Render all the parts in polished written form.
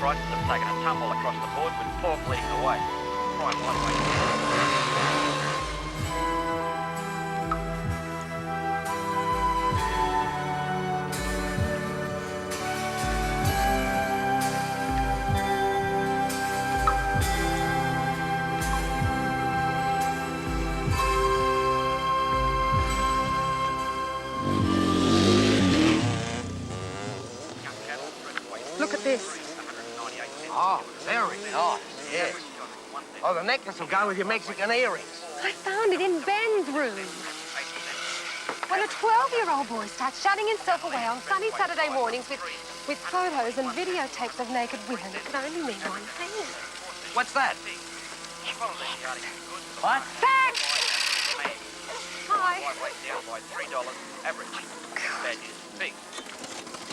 prices have taken a tumble across the board with pork leading the way. Prime lightweight. Look at this. Oh, very nice, yes. Oh, the necklace will go with your Mexican earrings. I found it in Ben's room. When a 12-year-old boy starts shutting himself away on sunny Saturday mornings with photos and videotapes of naked women, it can only mean one thing. What's that? What? Thanks! Hi. Down by $3 average. Badges,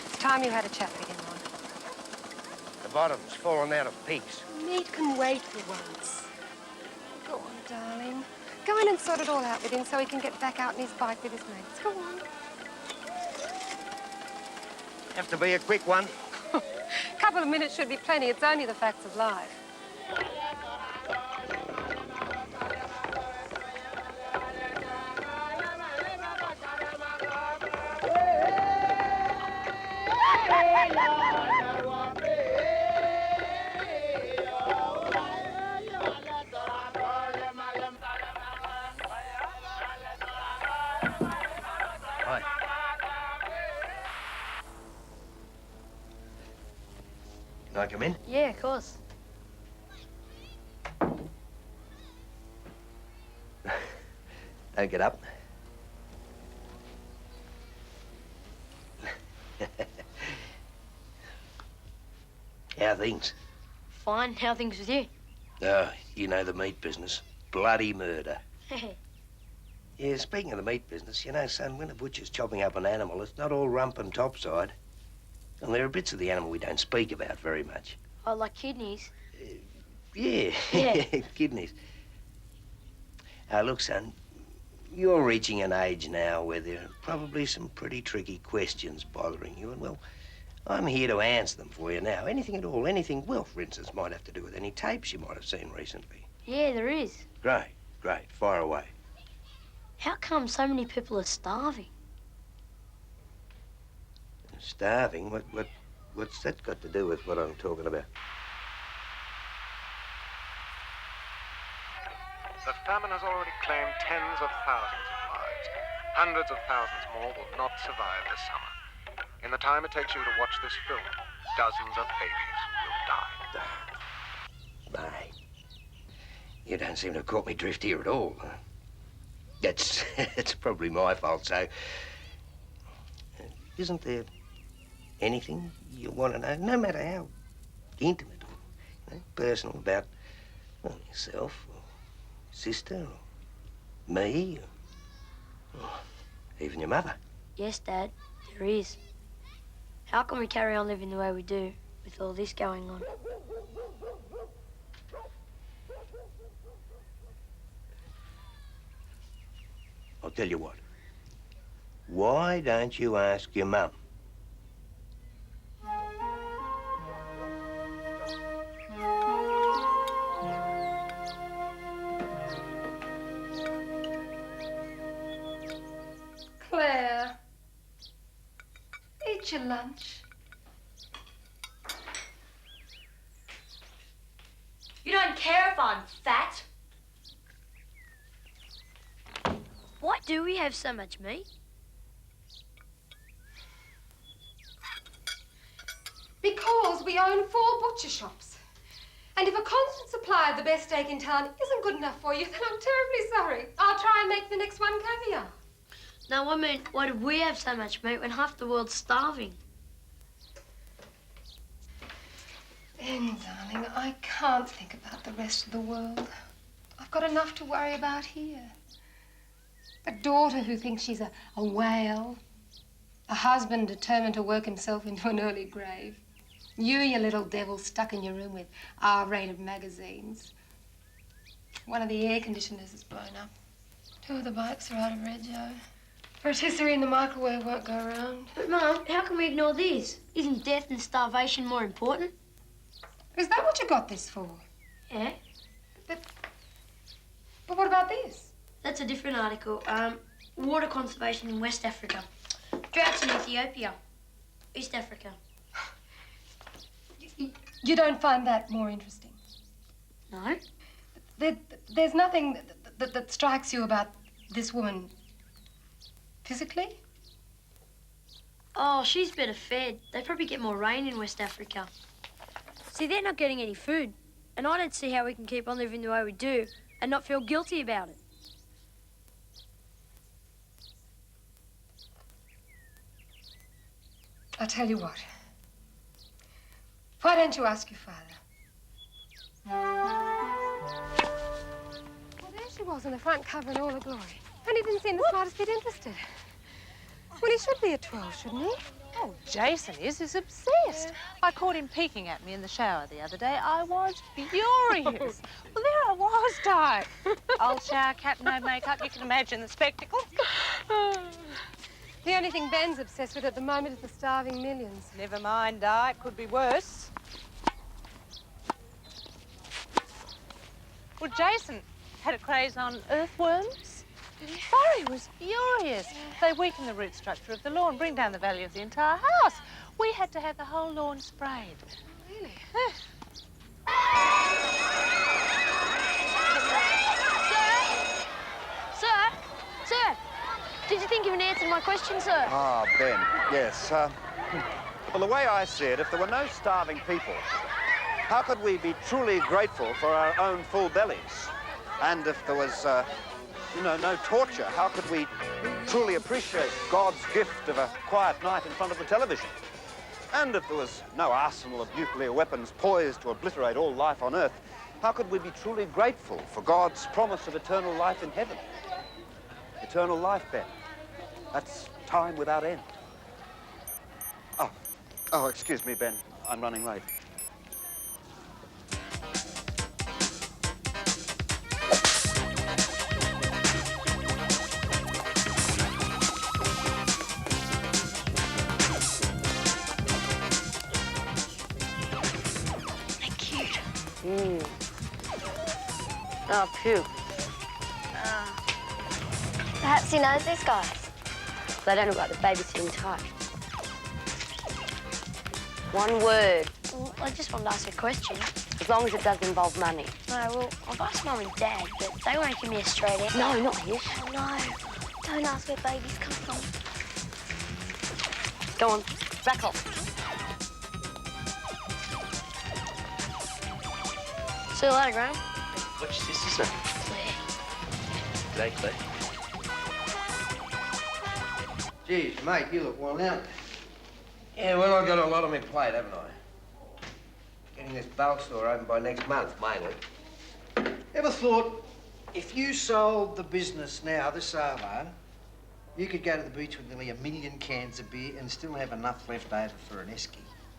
It's time you had a chat with him, Ron. The bottom's fallen out of peace. Meat can wait for once. Go on, darling. Go in and sort it all out with him so he can get back out on his bike with his mates. Go on. Have to be a quick one. Couple of minutes should be plenty. It's only the facts of life. Can I come in? Yeah, of course. Don't get up. How are things? Fine. How are things with you? Oh, you know the meat business. Bloody murder. Yeah, speaking of the meat business, you know, son, when a butcher's chopping up an animal, it's not all rump and topside. And there are bits of the animal we don't speak about very much. Oh, like kidneys? Yeah, Yeah. kidneys. Look, son, you're reaching an age now where there are probably some pretty tricky questions bothering you, and, well, I'm here to answer them for you now. Anything at all, anything, well, for instance, might have to do with any tapes you might have seen recently. Yeah, there is. Great, great. Fire away. How come so many people are starving? Starving? What's that got to do with what I'm talking about? The famine has already claimed tens of thousands of lives. Hundreds of thousands more will not survive this summer. In the time it takes you to watch this film, dozens of babies will die. Mate, you don't seem to have caught me drift here at all. It's probably my fault, so... Isn't there anything you want to know, no matter how intimate or personal, about, well, yourself, or sister, or me, or even your mother? Yes, Dad, there is. How can we carry on living the way we do with all this going on? I'll tell you what. Why don't you ask your mum? Claire, eat your lunch. You don't care if I'm fat? Why do we have so much meat? Because we own 4 butcher shops. And if a constant supply of the best steak in town isn't good enough for you, then I'm terribly sorry. I'll try and make the next one caviar. No, I mean, why do we have so much meat when half the world's starving? Ben, darling, I can't think about the rest of the world. I've got enough to worry about here. A daughter who thinks she's a whale. A husband determined to work himself into an early grave. You little devil, stuck in your room with R-rated magazines. One of the air conditioners is blown up. 2 of the bikes are out of rego. Rotisserie in the microwave won't go round. But, Mum, how can we ignore this? Isn't death and starvation more important? Is that what you got this for? Yeah, But what about this? that's a different article. Water conservation in West Africa. Droughts in Ethiopia. East Africa. You don't find that more interesting? No? There's nothing that strikes you about this woman physically? Oh, she's better fed. They probably get more rain in West Africa. See, they're not getting any food. And I don't see how we can keep on living the way we do and not feel guilty about it. I'll tell you what. Why don't you ask your father? Well, there she was on the front cover in all her glory. And he didn't seem the slightest bit interested. Well, he should be at 12, shouldn't he? Oh, Jason is. He's obsessed. I caught him peeking at me in the shower the other day. I was furious. Well, there I was, Di. Old shower cap, no makeup. You can imagine the spectacle. The only thing Ben's obsessed with at the moment is the starving millions. Never mind, Di. It could be worse. Well, Jason had a craze on earthworms. Barry was furious. They weaken the root structure of the lawn, bring down the value of the entire house. We had to have the whole lawn sprayed. Really? Sir, did you think of an answer to my question, sir? Ah, Ben, yes. Well, the way I see it, if there were no starving people, how could we be truly grateful for our own full bellies? And if there was, no torture, how could we truly appreciate God's gift of a quiet night in front of the television? And if there was no arsenal of nuclear weapons poised to obliterate all life on Earth, how could we be truly grateful for God's promise of eternal life in heaven? Eternal life, Ben. That's time without end. Oh, excuse me, Ben. I'm running late. Oh, phew. Perhaps he knows these guys. They don't look like the babysitting type. One word. Well, I just wanted to ask a question. As long as it doesn't involve money. No, well, I've asked Mum and Dad, but they won't give me a straight answer. No, not this. Oh, no. Don't ask where babies come from. Go on, back off. See you later, Graham. What's your sister, sir? Claire. G'day, Claire. Geez, mate, you look worn out. Yeah, well, I've got a lot on my plate, haven't I? Getting this bulk store open by next month, mainly. Ever thought if you sold the business now, this sale, you could go to the beach with nearly 1 million cans of beer and still have enough left over for an esky?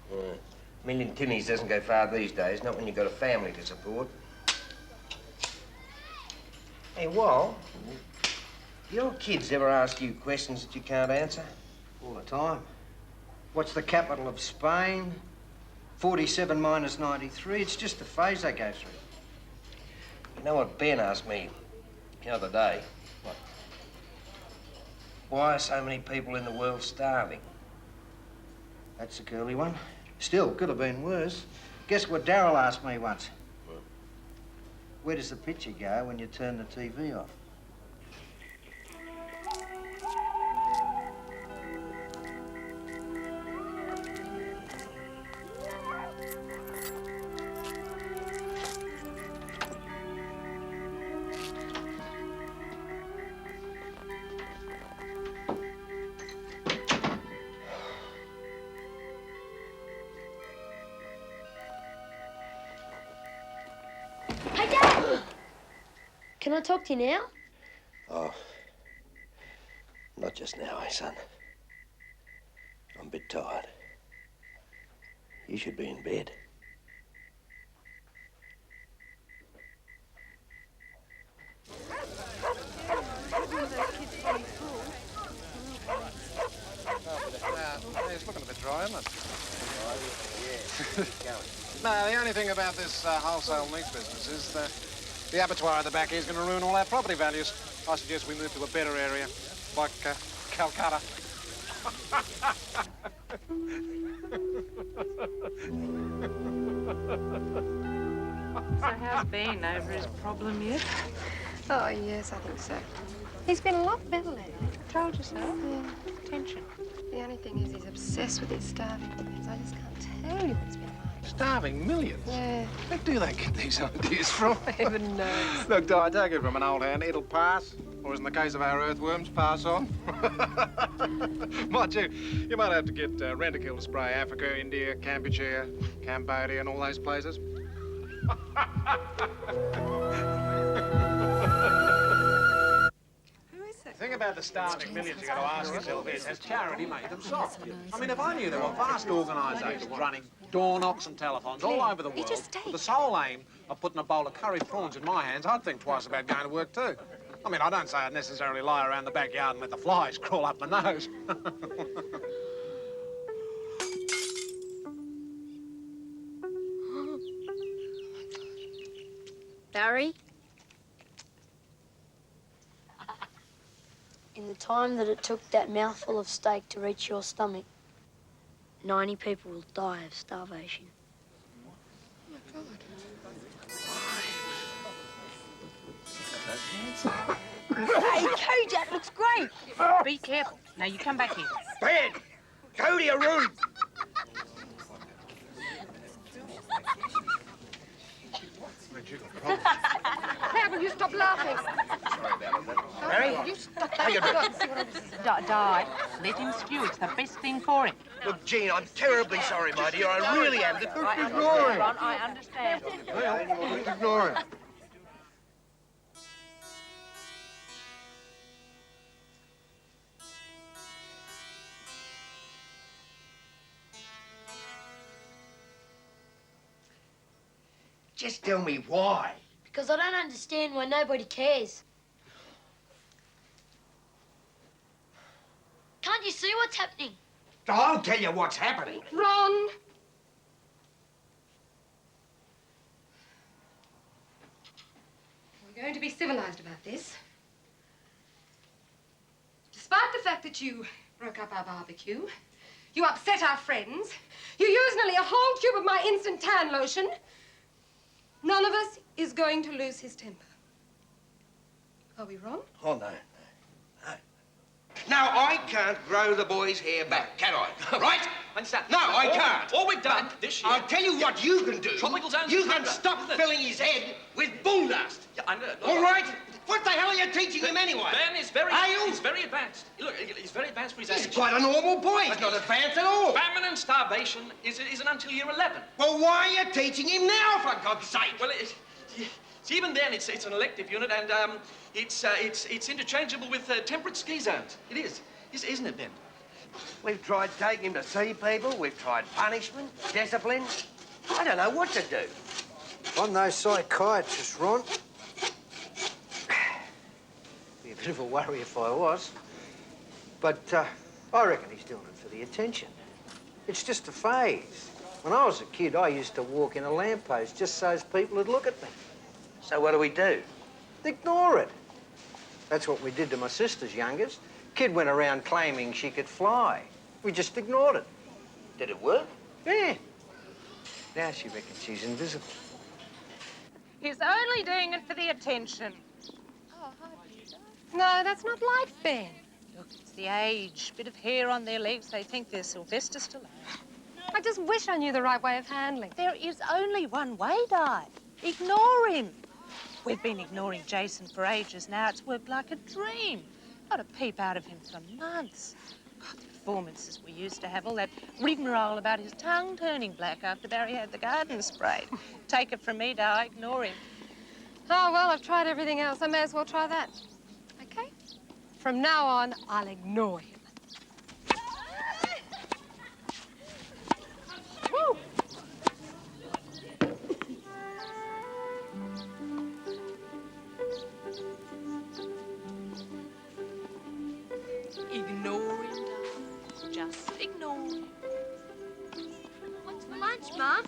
Yeah. 1 million tinnies doesn't go far these days, not when you've got a family to support. Hey, Wal, your kids ever ask you questions that you can't answer? All the time. What's the capital of Spain? 47 minus 93. It's just the phase they go through. You know what Ben asked me the other day? What? Why are so many people in the world starving? That's a curly one. Still, could have been worse. Guess what Darryl asked me once? What? Where does the picture go when you turn the TV off? Can I talk to you now? Oh, not just now, son. I'm a bit tired. You should be in bed. It's looking a bit dry, isn't it? No, the only thing about this wholesale meat business is the abattoir at the back here is going to ruin all our property values. I suggest we move to a better area, like Calcutta. So how's Ben over his problem yet? Oh, yes, I think so. He's been a lot better lately. Told you so. Yeah. Tension. The only thing is he's obsessed with his starving millions. I just can't tell you what's been like. Starving millions? Yeah. Where do they get these ideas from? Heaven knows. Look, do I take it from an old hand, it'll pass. Or as in the case of our earthworms, pass on. Mind you might have to get Rent-A-Kill to spray Africa, India, Kampuchea, Cambodia, and all those places. The thing about the starving millions you got to ask yourself is, has charity made them soft? I mean, if I knew there were vast organisations running door knocks and telethons all over the world with the sole aim of putting a bowl of curried prawns in my hands, I'd think twice about going to work too. I mean, I don't say I'd necessarily lie around the backyard and let the flies crawl up my nose. Barry? In the time that it took that mouthful of steak to reach your stomach, 90 people will die of starvation. Hey, Cody, that looks great. Be careful. Now, you come back here. Ben, go to your room. Claire, will you stop laughing? Mary? You stop How you doing? Die. Let him stew. It's the best thing for him. Look, Jean, I'm terribly sorry, my dear. I really am. Just I ignore him. Ron, I understand. Just ignore him. Just tell me why. Because I don't understand why nobody cares. Can't you see what's happening? I'll tell you what's happening. Ron! We're going to be civilized about this. Despite the fact that you broke up our barbecue, you upset our friends, you used nearly a whole tube of my instant tan lotion, none of us is going to lose his temper. Are we wrong? Oh, no. Now, I can't grow the boy's hair back, can I? Right? Understand? No, I can't. All we've done this year... I'll tell you what you can do. Tropical zones You of can tundra, stop isn't it? filling his head with bull dust. Yeah, I know. All right? What the hell are you teaching him anyway? Ben is very... Are you? He's very advanced. Look, he's very advanced for his He's age. quite a normal boy. He's not advanced at all. Famine and starvation isn't until year 11. Well, why are you teaching him now, for God's sake? Well, even then, it's an elective unit, and it's interchangeable with temperate ski zones. It is, isn't it, Ben? We've tried taking him to see people. We've tried punishment, discipline. I don't know what to do. I'm no psychiatrist, Ron. Be a bit of a worry if I was. But I reckon he's doing it for the attention. It's just a phase. When I was a kid, I used to walk in a lamppost just so as people would look at me. So what do we do? Ignore it. That's what we did to my sister's youngest. Kid went around claiming she could fly. We just ignored it. Did it work? Yeah. Now she reckons she's invisible. He's only doing it for the attention. No, that's not life, Ben. Look, it's the age. Bit of hair on their legs. They think they're Sylvester Stallone. I just wish I knew the right way of handling. There is only one way, Di. Ignore him. We've been ignoring Jason for ages now. It's worked like a dream. Not a peep out of him for months. God, the performances we used to have, all that rigmarole about his tongue turning black after Barry had the garden sprayed. Take it from me, Di, ignore him. Oh, well, I've tried everything else. I may as well try that. Okay? From now on, I'll ignore him. Woo! Ignore him, Di. Just ignore him. What's for lunch, Ma?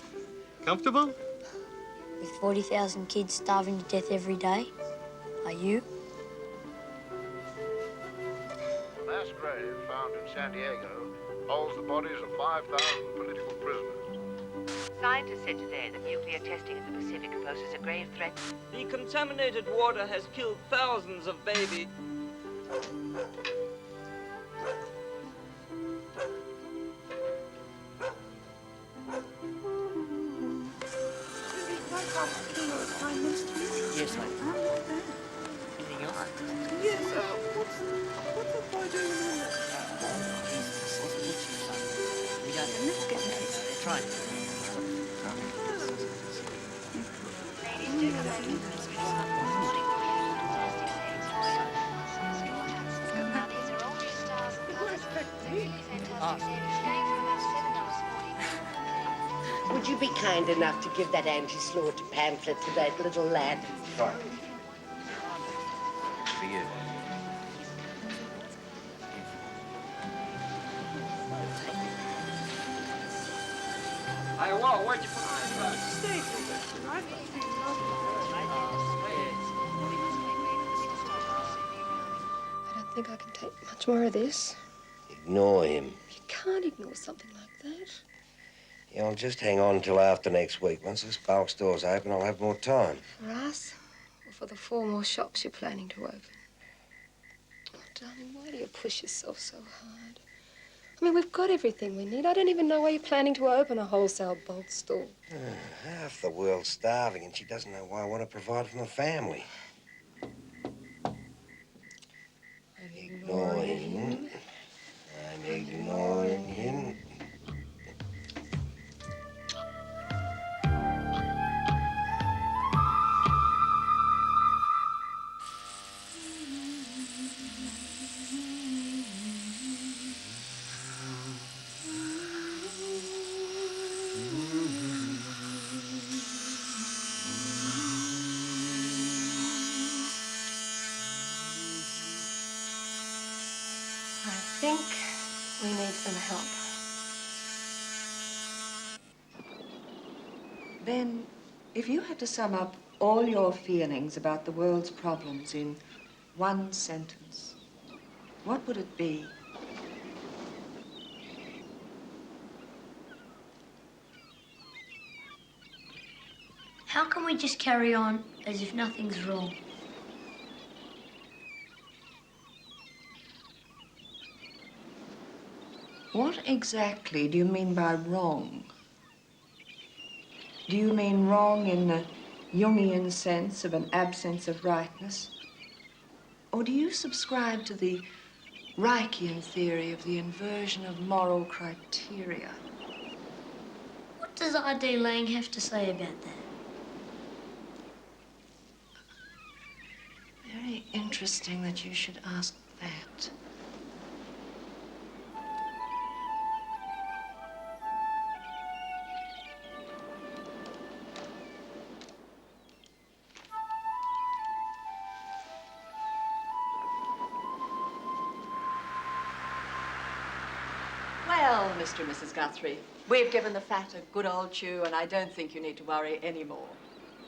Comfortable? With 40,000 kids starving to death every day, are you? A mass grave found in San Diego holds the bodies of 5,000 political prisoners. Scientists said today that nuclear testing in the Pacific poses a grave threat. The contaminated water has killed thousands of babies. Yes, I am. Anything else? Yes, what's that boy doing in there? We don't have Let's get married. They're trying to. Would you be kind enough to give that anti-slaughter pamphlet to that little lad? Fine. For you. Hey, whoa, where'd you put my Steak, right? I don't think I can take much more of this. Ignore him. You can't ignore something like that. Yeah, I'll just hang on until after next week. Once this bulk store's open, I'll have more time. For us, or for the 4 more shops you're planning to open? Oh, darling, why do you push yourself so hard? I mean, we've got everything we need. I don't even know why you're planning to open a wholesale bulk store. Half the world's starving, and she doesn't know why I want to provide for my family. I'm Ignoring him. I'm ignoring him. I think we need some help. Ben, if you had to sum up all your feelings about the world's problems in one sentence, what would it be? How can we just carry on as if nothing's wrong? What exactly do you mean by wrong? Do you mean wrong in the Jungian sense of an absence of rightness? Or do you subscribe to the Reichian theory of the inversion of moral criteria? What does R.D. Lang have to say about that? Very interesting that you should ask that. Well, Mr. and Mrs. Guthrie, we've given the fat a good old chew, and I don't think you need to worry anymore.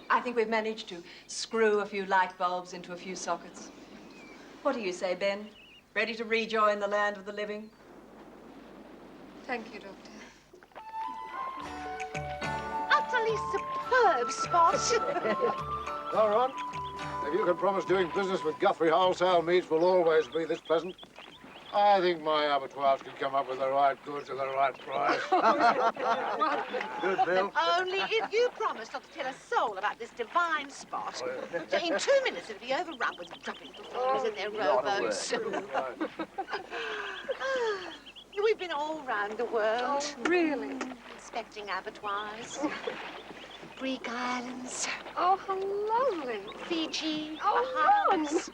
I think we've managed to screw a few light bulbs into a few sockets. What do you say, Ben? Ready to rejoin the land of the living? Thank you, Doctor. Utterly superb spot. All right. If you can promise doing business with Guthrie Wholesale Meats will always be this pleasant, I think my abattoirs can come up with the right goods at the right price. Good, Bill. Only if you promise not to tell a soul about this divine spot. In 2 minutes, it'll be overrun with dropping little foreigners in their rowboats. We've been all round the world. Oh, really? Inspecting abattoirs. Greek islands. Oh, how lovely. Fiji. Oh, Bahamas.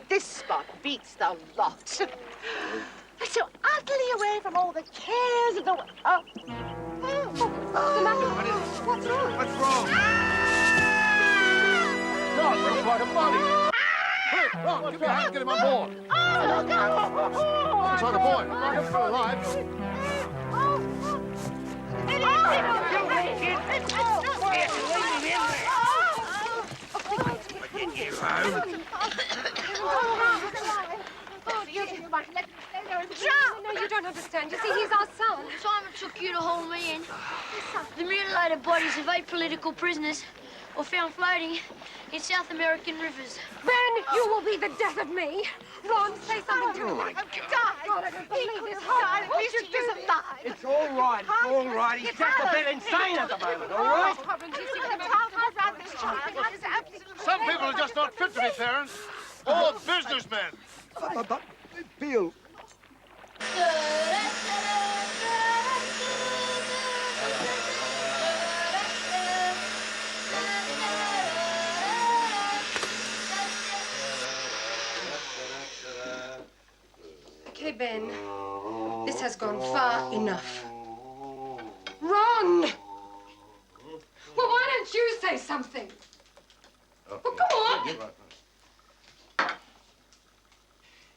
This spot beats the lot. So utterly away from all the cares of the world. What's the matter? What's wrong? What's wrong? God, looks like a body. Quick, Ron, give me a hand, get him on board. Oh, no! Looks like a boy. He's still alive. It is! No, you don't understand. You see, he's our son. Simon took you to haul me in. The mutilated bodies of 8 political prisoners were found floating in South American rivers. Ben, you will be the death of me. Ron, say something to him. Oh, my God. God, I don't believe this. How would you do this? It's all right. It's all right. He's just a bit insane at the moment, all right? Some people are just not fit to be parents. All businessmen. But, Bill. Okay, Ben. This has gone far enough. Ron! Well, why don't you say something? Well, come on.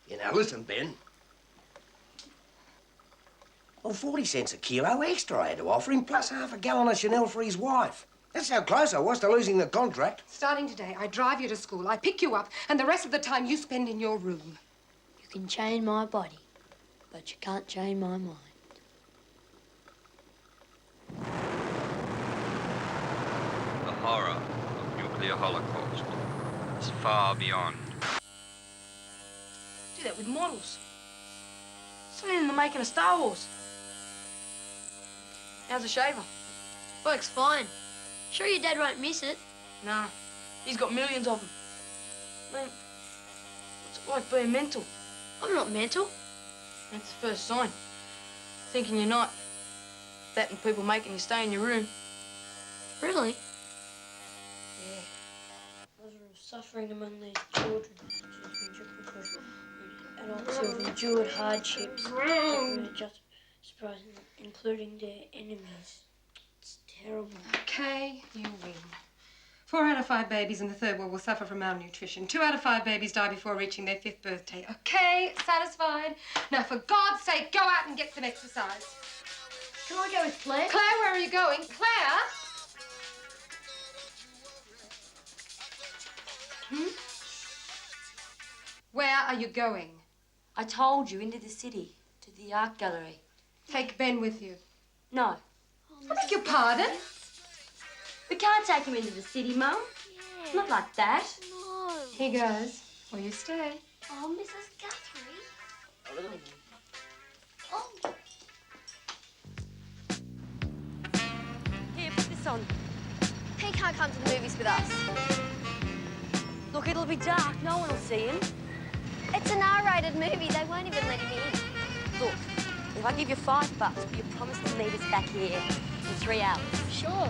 You know, listen, Ben. Well, 40 cents a kilo extra I had to offer him, plus half a gallon of Chanel for his wife. That's how close I was to losing the contract. Starting today, I drive you to school, I pick you up, and the rest of the time you spend in your room. You can chain my body, but you can't chain my mind. The horror of nuclear holocaust is far beyond. Do that with models. Something in the making of Star Wars. How's the shaver? Works fine. Sure your dad won't miss it? Nah, he's got millions of them. I mean, what's it like being mental? I'm not mental. That's the first sign. Thinking you're not. That and people making you stay in your room. Really? Yeah. Others are suffering among these children because adults who have endured hardships that were just surprising, including their enemies. It's terrible. Okay, you win. 4 out of 5 babies in the Third World will suffer from malnutrition. 2 out of 5 babies die before reaching their 5th birthday. Okay, satisfied? Now, for God's sake, go out and get some exercise. Can I go with Claire? Claire, where are you going? Claire? Where are you going? I told you, into the city, to the art gallery. Take Ben with you. No. I beg your pardon? We can't take him into the city, Mum. Yeah. Not like that. No. He goes. Or you stay. Oh, Mrs. Guthrie. Oh. Here, put this on. He can't come to the movies with us. Look, it'll be dark. No one will see him. It's an R-rated movie. They won't even let him in. Look, if I give you $5, will you promise to meet us back here in 3 hours? Sure.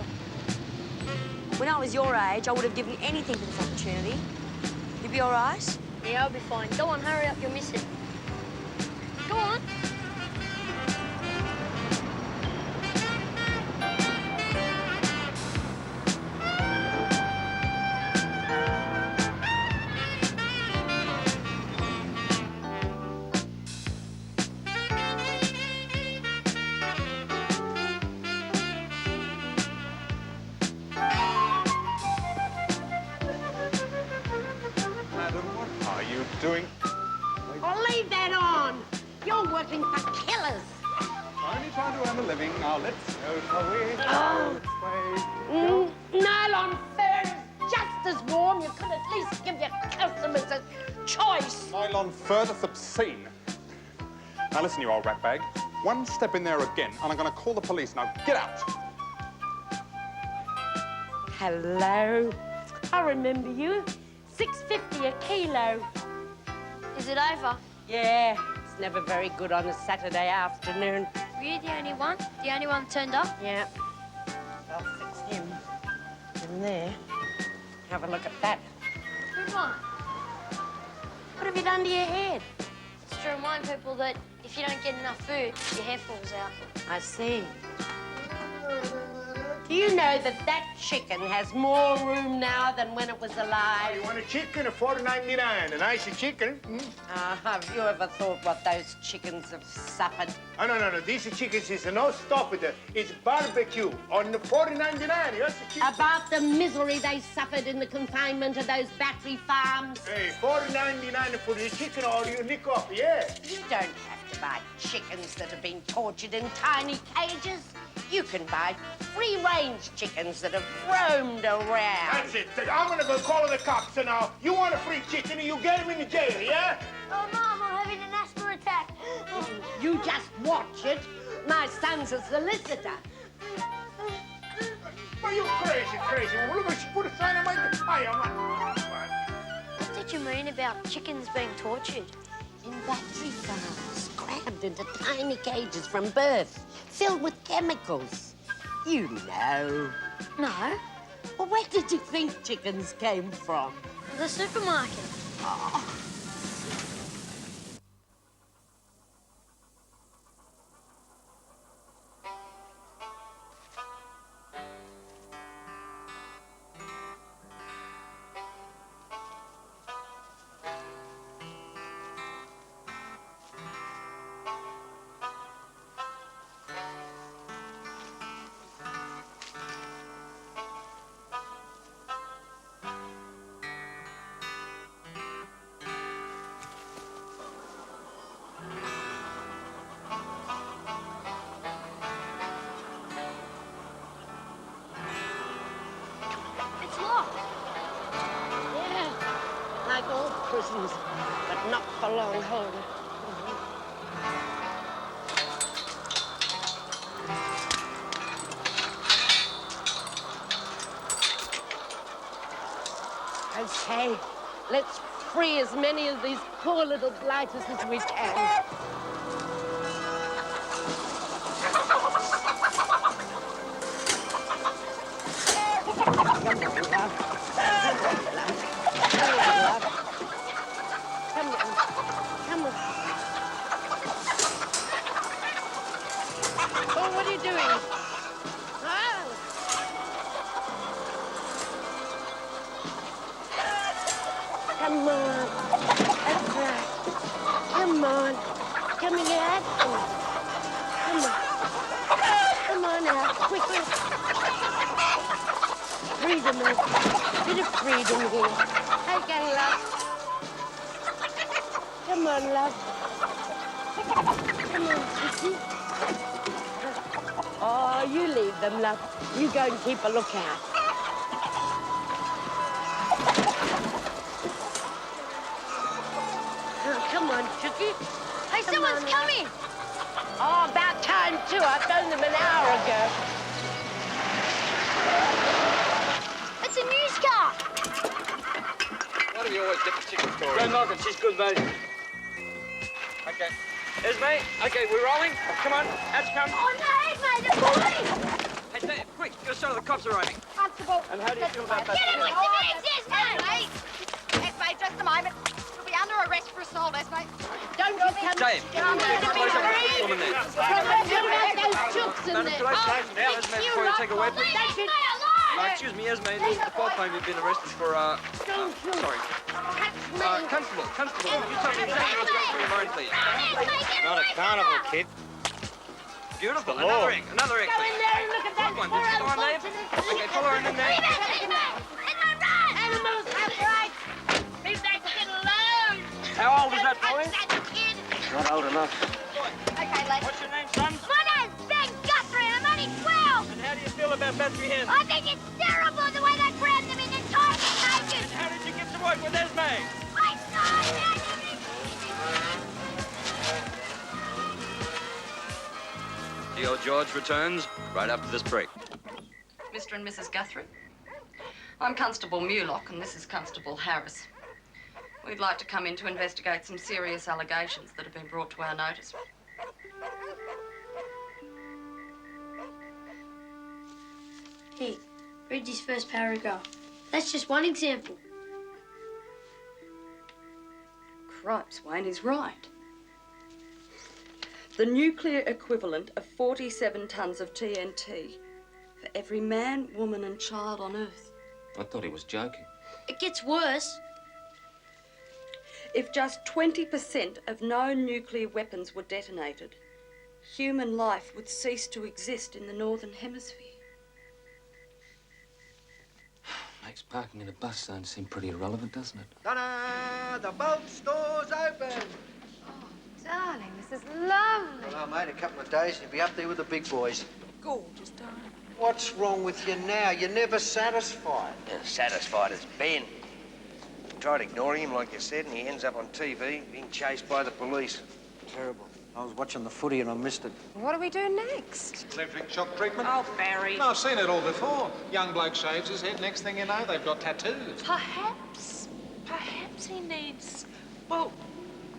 When I was your age, I would have given anything for this opportunity. You be all right? Yeah, I'll be fine. Go on, hurry up. You'll miss it. Go on. Doing? Oh, leave that on. You're working for killers. Only trying to earn a living. Now let's go, shall we? Oh. Nylon fur is just as warm. You could at least give your customers a choice. Nylon fur, that's obscene. Now listen, you old ratbag. One step in there again, and I'm going to call the police. Now get out. Hello. I remember you. $6.50 a kilo. Is it over? Yeah, it's never very good on a Saturday afternoon. Were you the only one? The only one turned up? Yeah. I'll fix him. In there. Have a look at that. Good one. What have you done to your head? It's to remind people that if you don't get enough food, your hair falls out. I see. Do you know that that chicken has more room now than when it was alive? You want a chicken of $4.99, a nice chicken? Have you ever thought what those chickens have suffered? Oh, no. These chickens is no stop it. It's barbecue on the $4.99. Yes, About the misery they suffered in the confinement of those battery farms. Hey, $4.99 for the chicken or you nick off, yeah? You don't have to buy chickens that have been tortured in tiny cages. You can buy free-range chickens that have roamed around. That's it. I'm gonna go call the cops now. You want a free chicken and you get him in the jail, yeah? Oh, Mom, I'm having an asthma attack. You just watch it. My son's a solicitor. Are you crazy? Well, look, she put a sign on my What did you mean about chickens being tortured? In battery farms, crammed into tiny cages from birth, filled with chemicals. You know. No. Well, where did you think chickens came from? The supermarket. Oh. It's locked. Yeah, like all prisons, but not for long holding. Okay, let's free as many of these poor little blighters as we can. Come on. Oh, what are you doing? Oh. Come on. That's right. Come on. Come here. Come on. Come on now. Quickly. Freedom, bit of freedom here. Okay, love. Come on, love. Come on, sweetie. Oh, you leave them, love. You go and keep a lookout. Oh, come on, Chucky. Hey, someone's coming. Oh, about time, too. I phoned them an hour ago. It's a news car. Why do we always get the chicken story? Go knock it, she's good, mate. Okay. Esme, okay, we're rolling. Come on, Hatch, come. Oh, no, Esme, the police. Hey, Dave, quick, get us started, the cops are arriving. Constable. And how do you feel about that? Get him with the news, Esme. Esme, just a moment. You'll be under arrest for assault, Esme. Don't you come... Dave, Come get close up to the woman there. those chooks in there. Close now, Esme, before you take a weapon. Excuse me, Esme, this is the fourth time you've been arrested for, sorry. Constable, would you tell me exactly what's going through your mind, please? Not a carnival, kid. Beautiful, The law. another egg, please. Good one, did you see the one, Dave? Okay, follow her in there. Animals have rights. Leave that kid alone. How old is that boy? Not old enough. Okay, let's... What's your name, son? My name's Ben Guthrie and I'm only 12. And how do you feel about battery hens? I think it's terrible the way they cram them in entire cages. How did you get to work with Esme? I saw it. Theo George returns right after this break. Mr. and Mrs. Guthrie. I'm Constable Mulock, and this is Constable Harris. We'd like to come in to investigate some serious allegations that have been brought to our notice. Hey, read this first paragraph. That's just one example. Cripes, Wayne is right. The nuclear equivalent of 47 tons of TNT for every man, woman and child on Earth. I thought he was joking. It gets worse. If just 20% of known nuclear weapons were detonated, human life would cease to exist in the Northern Hemisphere. Makes parking in a bus zone seem pretty irrelevant, doesn't it? Ta-da! The boat store's open. Darling, this is lovely. Well, mate, a couple of days and you'll be up there with the big boys. Gorgeous, darling. What's wrong with you now? You're never satisfied. Satisfied as Ben. Tried ignoring him, like you said, and he ends up on TV being chased by the police. Terrible. I was watching the footy and I missed it. What do we do next? Electric shock treatment? Oh, Barry. No, I've seen it all before. Young bloke shaves his head, next thing you know, they've got tattoos. Perhaps he needs, well,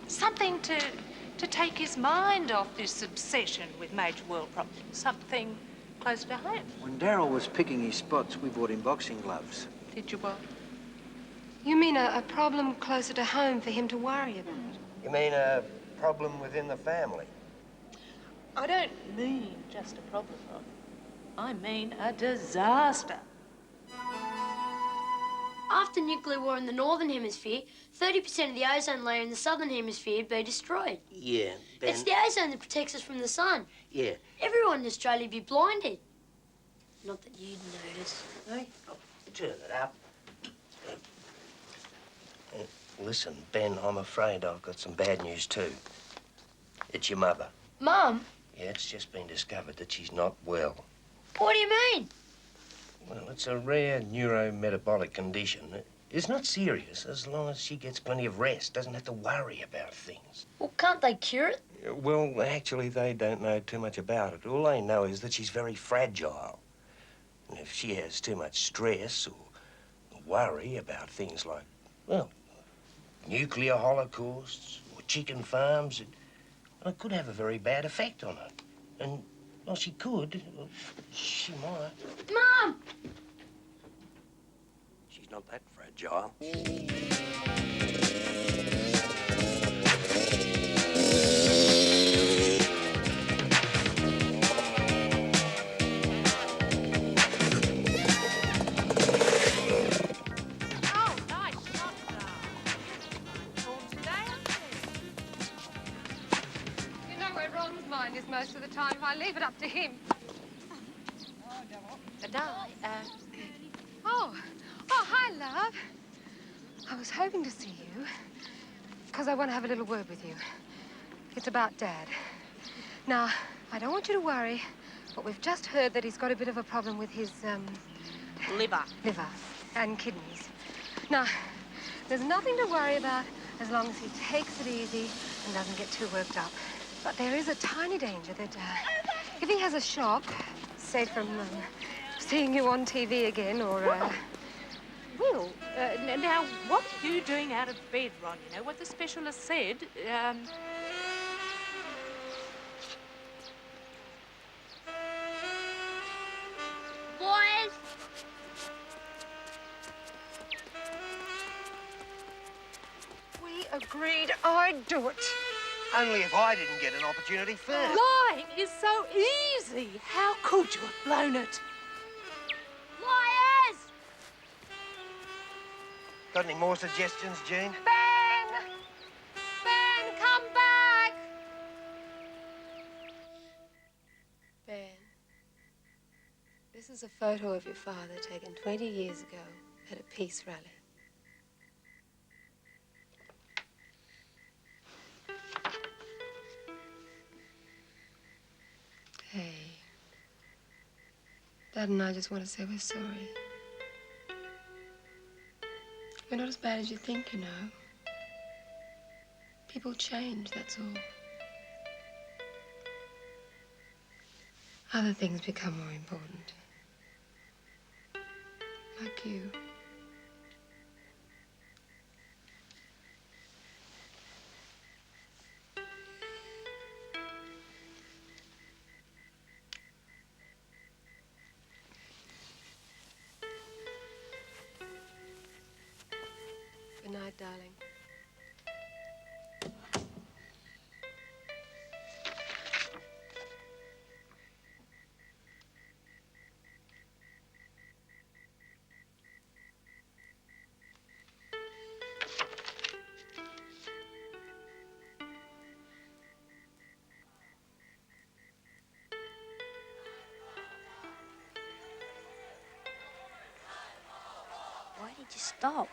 something to take his mind off this obsession with major world problems. Something close to home. When Daryl was picking his spots, we bought him boxing gloves. Did you what? You mean a problem closer to home for him to worry about? You mean a problem within the family? I don't mean just a problem, Ron. I mean a disaster. After nuclear war in the Northern Hemisphere, 30% of the ozone layer in the Southern Hemisphere would be destroyed. Yeah, Ben. It's the ozone that protects us from the sun. Yeah. Everyone in Australia would be blinded. Not that you'd notice. Hey, turn it up. Listen, Ben, I'm afraid I've got some bad news too. It's your mother. Mum? Yeah, it's just been discovered that she's not well. What do you mean? Well, it's a rare neurometabolic condition. It's not serious as long as she gets plenty of rest, doesn't have to worry about things. Well, can't they cure it? Well, actually, they don't know too much about it. All they know is that she's very fragile. And if she has too much stress or worry about things like, well, nuclear holocausts or chicken farms, it could have a very bad effect on her. And, well, she could. Well, she might. Mum! She's not that fragile. Most of the time, if I leave it up to him. Darling, Oh, hi, love. I was hoping to see you because I want to have a little word with you. It's about Dad. Now, I don't want you to worry, but we've just heard that he's got a bit of a problem with his, Liver and kidneys. Now, there's nothing to worry about as long as he takes it easy and doesn't get too worked up. But there is a tiny danger that if he has a shock, say from seeing you on TV again or... Will, now, what are you doing out of bed, Ron? You know what the specialist said? Boys! We agreed I'd do it. Only if I didn't get an opportunity first. Lying is so easy. How could you have blown it? Liars! Got any more suggestions, Jean? Ben! Ben, come back! Ben, this is a photo of your father taken 20 years ago at a peace rally. Hey, Dad and I just want to say we're sorry. We're not as bad as you think, you know. People change, that's all. Other things become more important. Like you. Good night, darling. Just stop.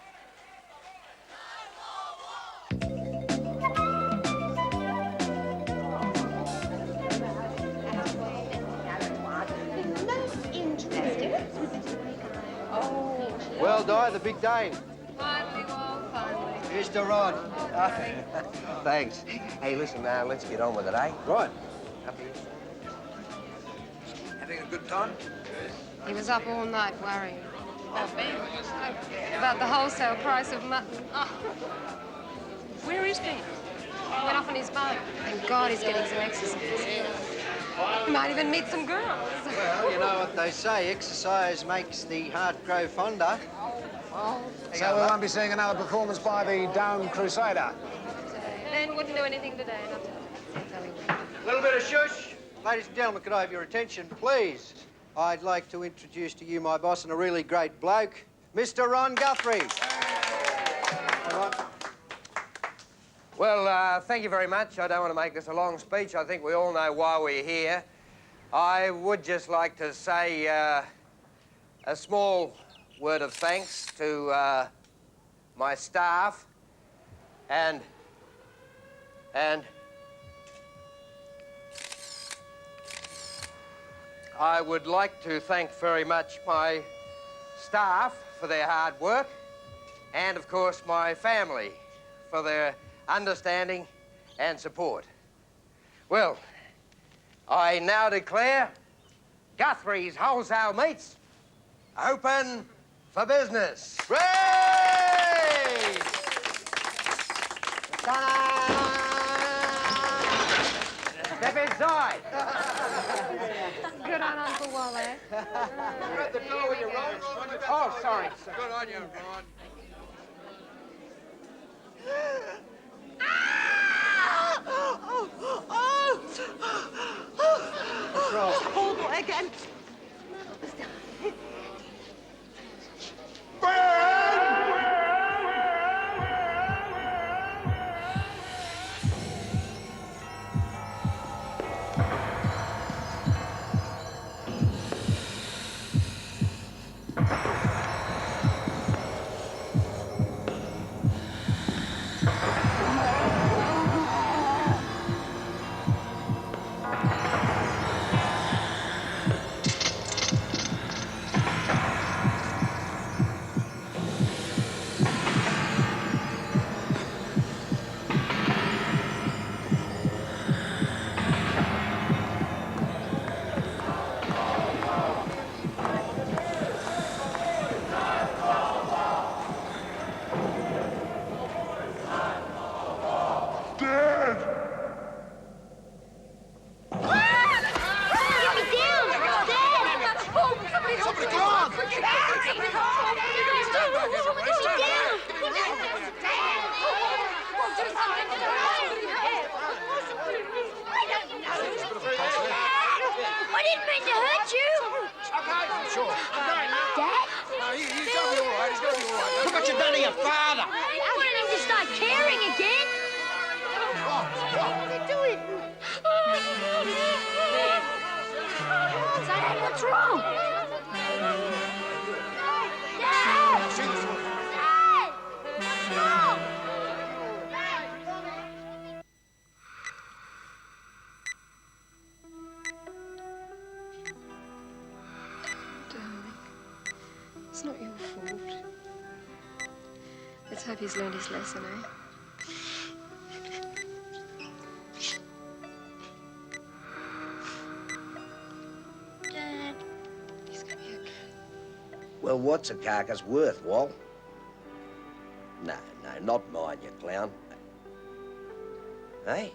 Well, Di, the big day. Finally, Walt, finally. Mr. Ron. Thanks. Hey, listen, let's get on with it, eh? Right. Up here. Having a good time? He was up all night worrying. About the wholesale price of mutton. Oh. Where is he? He went off on his boat. Thank God he's getting some exercise. He might even meet some girls. Well, you know what they say, exercise makes the heart grow fonder. So we won't be seeing another performance by the Down Crusader. Ben wouldn't do anything today, not to... A little bit of shush. Ladies and gentlemen, could I have your attention, please? I'd like to introduce to you my boss and a really great bloke, Mr. Ron Guthrie. Well, thank you very much. I don't want to make this a long speech. I think we all know why we're here. I would just like to say a small word of thanks to my staff and I would like to thank very much my staff for their hard work and, of course, my family for their understanding and support. Well, I now declare Guthrie's Wholesale Meats open for business. Hooray! Step inside. Good on Uncle Wally. You're at the door with your Ron. Oh, sorry. Good on you, Ron. What's wrong? Oh, boy, again. I didn't mean to hurt you. Okay, I'm sure. Dad? No, he's gonna be all right. He's gonna be all right. Look what you've done to your father. I wanted him to start caring again. What are you doing? Dad, what's wrong? Dad! Dad! What's wrong? It's not your fault. Let's hope he's learned his lesson, eh? Dad. He's gonna be okay. Well, what's a carcass worth, Wal? No, not mine, you clown. Hey?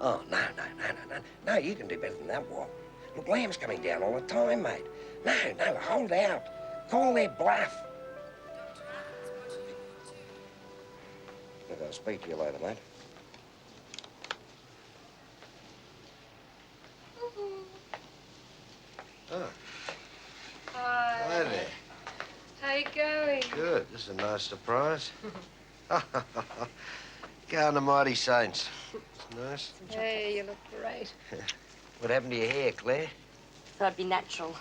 Oh, no. No, you can do better than that, Wal. Look, lamb's coming down all the time, mate. No, hold out. Call their bluff. Look, I'll speak to you later, mate. Oh. Hi there. How you going? Good. This is a nice surprise. Going the mighty saints. It's nice. Hey, you look great. What happened to your hair, Claire? Thought it'd be natural.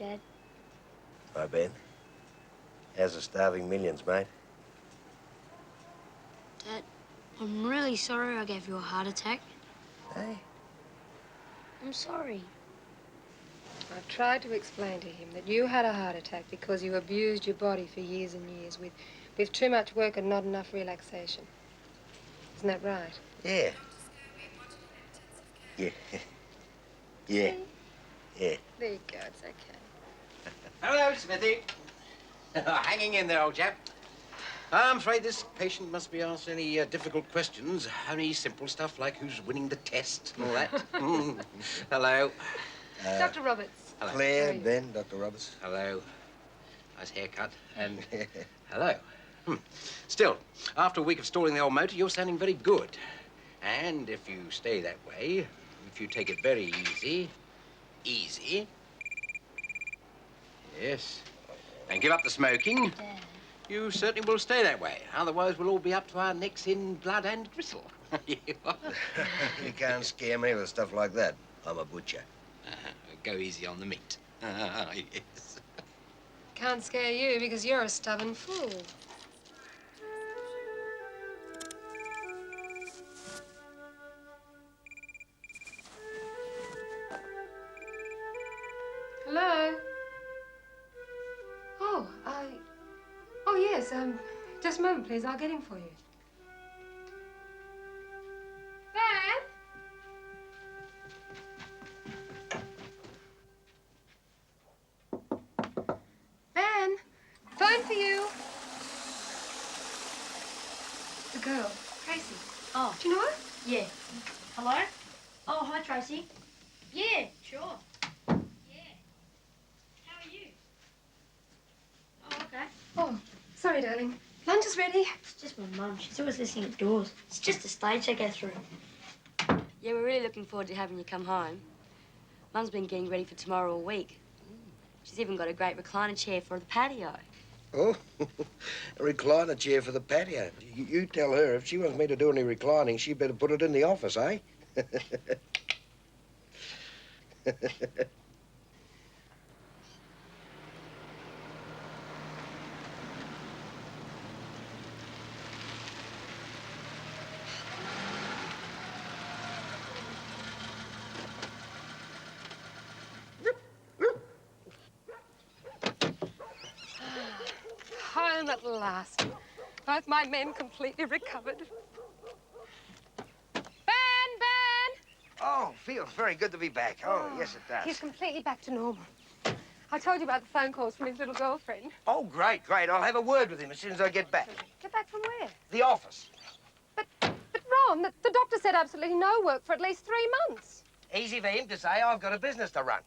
Dad. Hi, Ben. How's the starving millions, mate? Dad, I'm really sorry I gave you a heart attack. Hey? I'm sorry. I've tried to explain to him that you had a heart attack because you abused your body for years and years with too much work and not enough relaxation. Isn't that right? Yeah. Yeah. Yeah. Yeah. There you go, it's okay. Hello, Smithy. Hanging in there, old chap. I'm afraid this patient must be asked any difficult questions. Only simple stuff like who's winning the test and all that. Hello. Dr. Roberts. Hello. Claire, Ben, Dr. Roberts. Hello. Nice haircut. And hello. Still, after a week of stalling the old motor, you're sounding very good. And if you stay that way, if you take it very easy, yes, and give up the smoking, you certainly will stay that way. Otherwise, we'll all be up to our necks in blood and gristle. You can't scare me with stuff like that. I'm a butcher. Go easy on the meat. Yes. Can't scare you because you're a stubborn fool. Hello? Oh, yes, just a moment, please. I'll get him for you. Ben? Ben, phone for you. The girl, Tracy. Oh. Do you know her? Yeah. Hello? Oh, hi, Tracy. Yeah, sure. Yeah. How are you? Oh, okay. Oh, sorry, darling. Lunch is ready. It's just my mum. She's always listening at doors. It's just a stage I go through. Yeah, we're really looking forward to having you come home. Mum's been getting ready for tomorrow all week. She's even got a great recliner chair for the patio. Oh, a recliner chair for the patio. You tell her if she wants me to do any reclining, she better put it in the office, eh? Home at last. Both my men completely recovered. Ben! Oh, feels very good to be back. Oh, yes, it does. He's completely back to normal. I told you about the phone calls from his little girlfriend. Oh, great, great. I'll have a word with him as soon as I get back. Get back from where? The office. But Ron, the doctor said absolutely no work for at least 3 months. Easy for him to say I've got a business to run.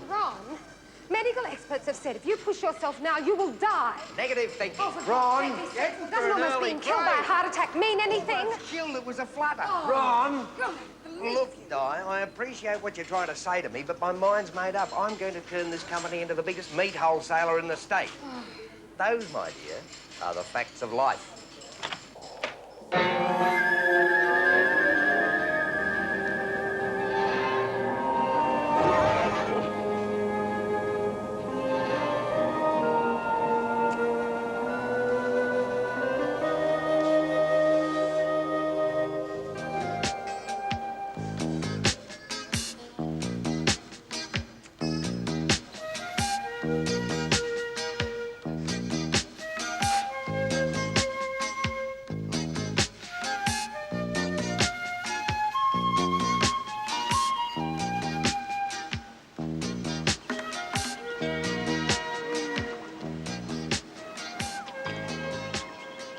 Ron, medical experts have said if you push yourself now, you will die. Negative thinking. Oh, for Ron, God's sake, doesn't almost being killed by a heart attack mean anything? Killed, it was a flutter. Oh, Ron! God, Look, Di, I appreciate what you're trying to say to me, but my mind's made up. I'm going to turn this company into the biggest meat wholesaler in the state. Those, my dear, are the facts of life.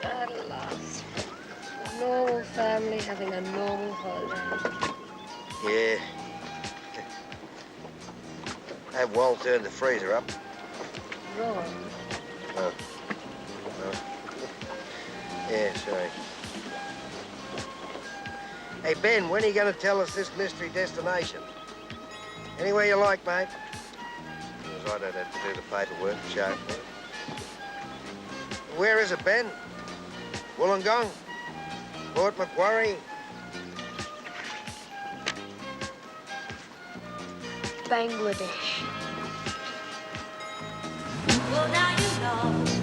At last. A normal family having a normal holiday. Yeah. Have Walt turn the freezer up. Ron. Oh. Oh. Yeah, sorry. Hey, Ben, when are you going to tell us this mystery destination? Anywhere you like, mate. Because I don't have to do the paperwork to show. Where is it, Ben? Wollongong? Port Macquarie? Bangladesh. Well, now you know.